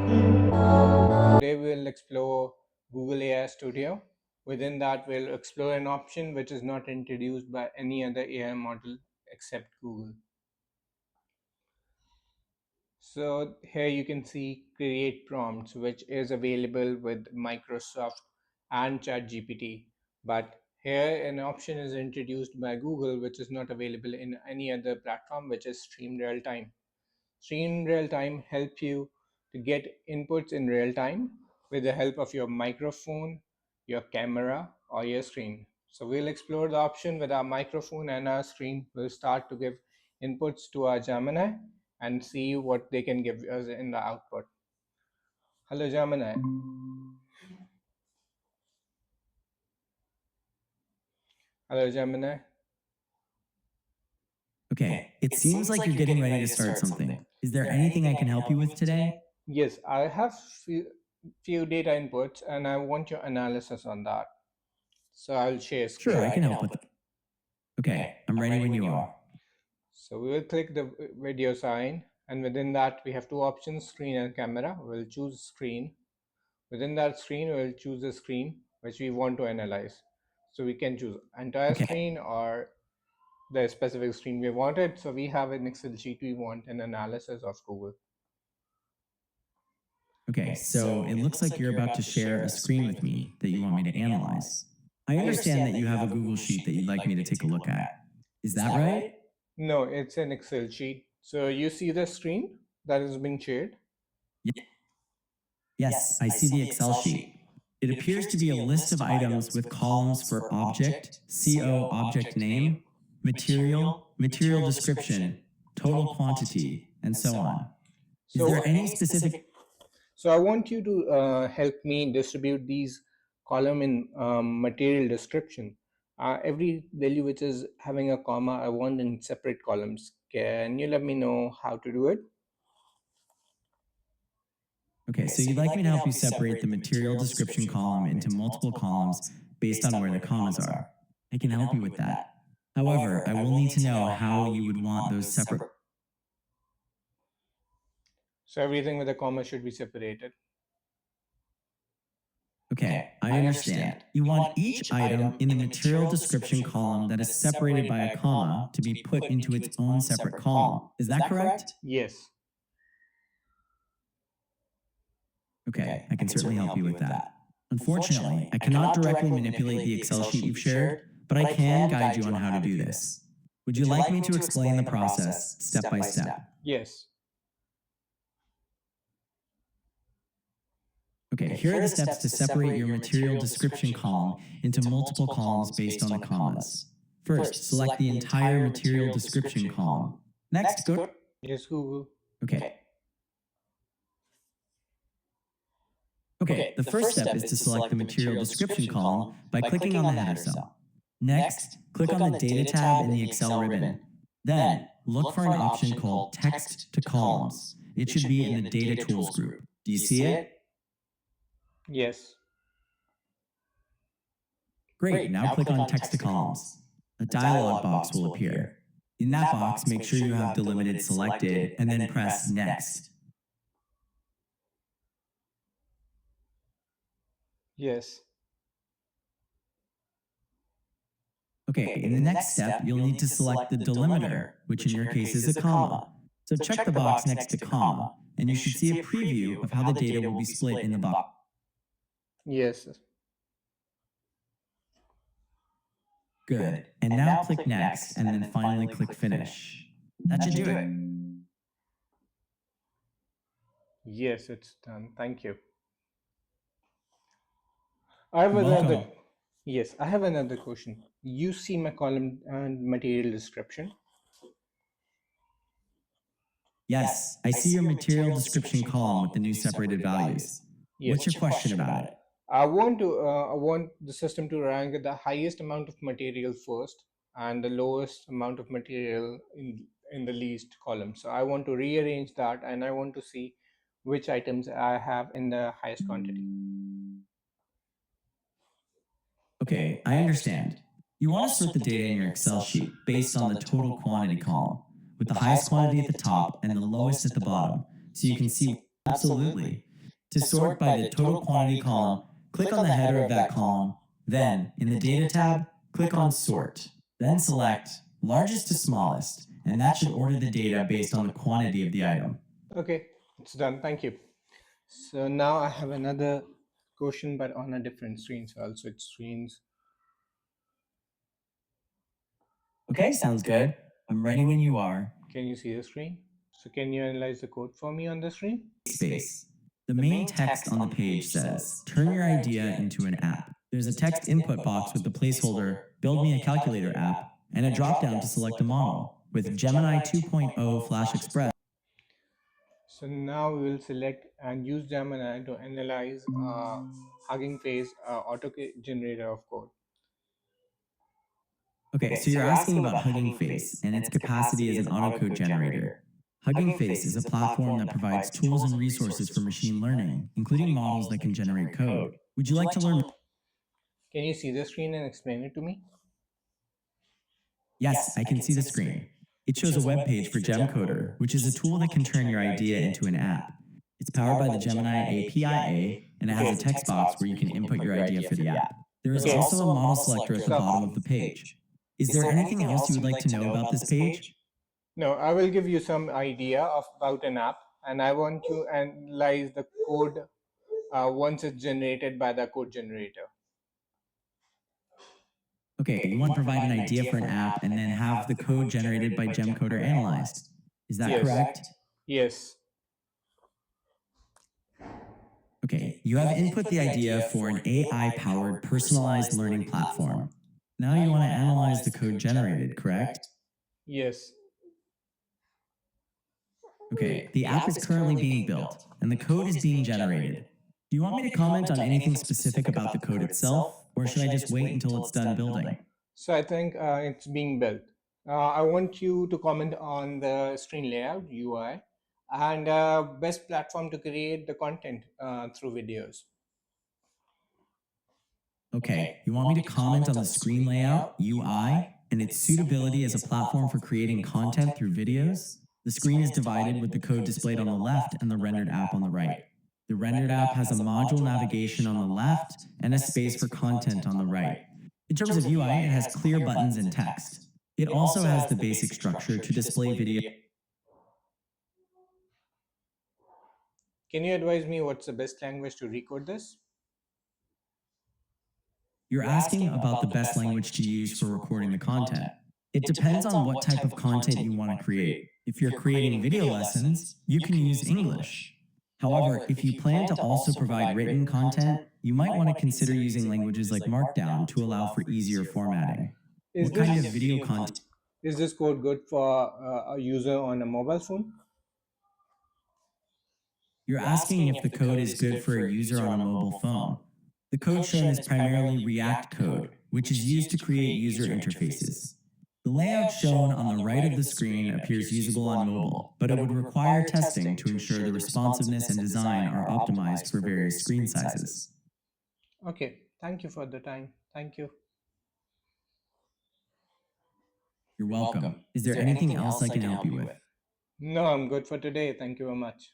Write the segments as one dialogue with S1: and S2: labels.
S1: Today we'll explore Google AI Studio. Within that, we'll explore an option which is not introduced by any other AI model except Google. So here you can see create prompts, which is available with Microsoft and ChatGPT. But here an option is introduced by Google, which is not available in any other platform, which is Stream Realtime. Stream Realtime help you to get inputs in real time with the help of your microphone, your camera, or your screen. So we'll explore the option with our microphone and our screen. We'll start to give inputs to our Gemini and see what they can give us in the output. Hello, Gemini. Hello, Gemini.
S2: Okay, it seems like you're getting ready to start something. Is there anything I can help you with today?
S1: Yes, I have few data inputs and I want your analysis on that. So I'll share screen.
S2: Sure, I can help with it. Okay, I'm ready when you are.
S1: So we will click the video sign, and within that we have two options, screen and camera. We'll choose screen. Within that screen, we'll choose the screen which we want to analyze. So we can choose entire screen or the specific screen we wanted. So we have an Excel sheet, we want an analysis of Google.
S2: Okay, so it looks like you're about to share a screen with me that you want me to analyze. I understand that you have a Google Sheet that you'd like me to take a look at. Is that right?
S1: No, it's an Excel sheet. So you see the screen that is being shared?
S2: Yes, I see the Excel sheet. It appears to be a list of items with columns for object, CO object name, material, material description, total quantity, and so on. Is there any specific...
S1: So I want you to help me distribute these column in material description. Every value which is having a comma, I want in separate columns. Can you let me know how to do it?
S2: Okay, so you'd like me to help you separate the material description column into multiple columns based on where the commas are. I can help you with that. However, I will need to know how you would want those separate...
S1: So everything with a comma should be separated.
S2: Okay, I understand. You want each item in the material description column that is separated by a comma to be put into its own separate column. Is that correct?
S1: Yes.
S2: Okay, I can certainly help you with that. Unfortunately, I cannot directly manipulate the Excel sheet you've shared, but I can guide you on how to do this. Would you like me to explain the process step by step?
S1: Yes.
S2: Okay, here are the steps to separate your material description column into multiple columns based on the commas. First, select the entire material description column. Next, go...
S1: Yes, Google.
S2: Okay. Okay, the first step is to select the material description column by clicking on the header cell. Next, click on the Data tab in the Excel ribbon. Then, look for an option called Text to Columns. It should be in the Data Tools group. Do you see it?
S1: Yes.
S2: Great, now click on Text to Columns. A dialog box will appear. In that box, make sure you have delimited selected and then press Next.
S1: Yes.
S2: Okay, in the next step, you'll need to select the delimiter, which in your case is a comma. So check the box next to comma, and you should see a preview of how the data will be split in the box.
S1: Yes.
S2: Good, and now click Next, and then finally click Finish. That should do it.
S1: Yes, it's done. Thank you. I have another. Yes, I have another question. You see my column and material description?
S2: Yes, I see your material description column with the new separated values.
S1: Yes.
S2: What's your question about it?
S1: I want the system to rank the highest amount of material first and the lowest amount of material in the least column. So I want to rearrange that and I want to see which items I have in the highest quantity.
S2: Okay, I understand. You want to sort the data in your Excel sheet based on the total quantity column, with the highest quantity at the top and the lowest at the bottom, so you can see... Absolutely. To sort by the total quantity column, click on the header of that column. Then, in the Data tab, click on Sort. Then select Largest to Smallest, and that should order the data based on the quantity of the item.
S1: Okay, it's done. Thank you. So now I have another question, but on a different screen. So I'll switch screens.
S2: Okay, sounds good. I'm ready when you are.
S1: Can you see the screen? So can you analyze the code for me on the screen?
S2: Space. The main text on the page says, turn your idea into an app. There's a text input box with the placeholder, build me a calculator app, and a dropdown to select a model. With Gemini 2.0 Flash Express.
S1: So now we will select and use Gemini to analyze Hugging Face auto generator of code.
S2: Okay, so you're asking about Hugging Face and its capacity as an autocode generator. Hugging Face is a platform that provides tools and resources for machine learning, including models that can generate code. Would you like to learn?
S1: Can you see the screen and explain it to me?
S2: Yes, I can see the screen. It shows a web page for Gemcoder, which is a tool that can turn your idea into an app. It's powered by the Gemini API, and it has a text box where you can input your idea for the app. There is also a model selector at the bottom of the page. Is there anything else you would like to know about this page?
S1: No, I will give you some idea about an app, and I want to analyze the code once it's generated by the code generator.
S2: Okay, you want to provide an idea for an app and then have the code generated by Gemcoder analyzed. Is that correct?
S1: Yes.
S2: Okay, you have input the idea for an AI-powered personalized learning platform. Now you want to analyze the code generated, correct?
S1: Yes.
S2: Okay, the app is currently being built, and the code is being generated. Do you want me to comment on anything specific about the code itself, or should I just wait until it's done building?
S1: So I think it's being built. I want you to comment on the screen layout, UI, and best platform to create the content through videos.
S2: Okay, you want me to comment on the screen layout, UI, and its suitability as a platform for creating content through videos? The screen is divided with the code displayed on the left and the rendered app on the right. The rendered app has a module navigation on the left and a space for content on the right. In terms of UI, it has clear buttons and text. It also has the basic structure to display video.
S1: Can you advise me what's the best language to record this?
S2: You're asking about the best language to use for recording the content. It depends on what type of content you want to create. If you're creating video lessons, you can use English. However, if you plan to also provide written content, you might want to consider using languages like Markdown to allow for easier formatting. What kind of video content?
S1: Is this code good for a user on a mobile phone?
S2: You're asking if the code is good for a user on a mobile phone. The code shown is primarily React code, which is used to create user interfaces. The layout shown on the right of the screen appears usable on mobile, but it would require testing to ensure the responsiveness and design are optimized for various screen sizes.
S1: Okay, thank you for the time. Thank you.
S2: You're welcome. Is there anything else I can help you with?
S1: No, I'm good for today. Thank you very much.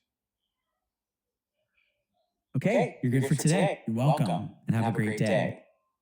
S2: Okay, you're good for today. You're welcome, and have a great day.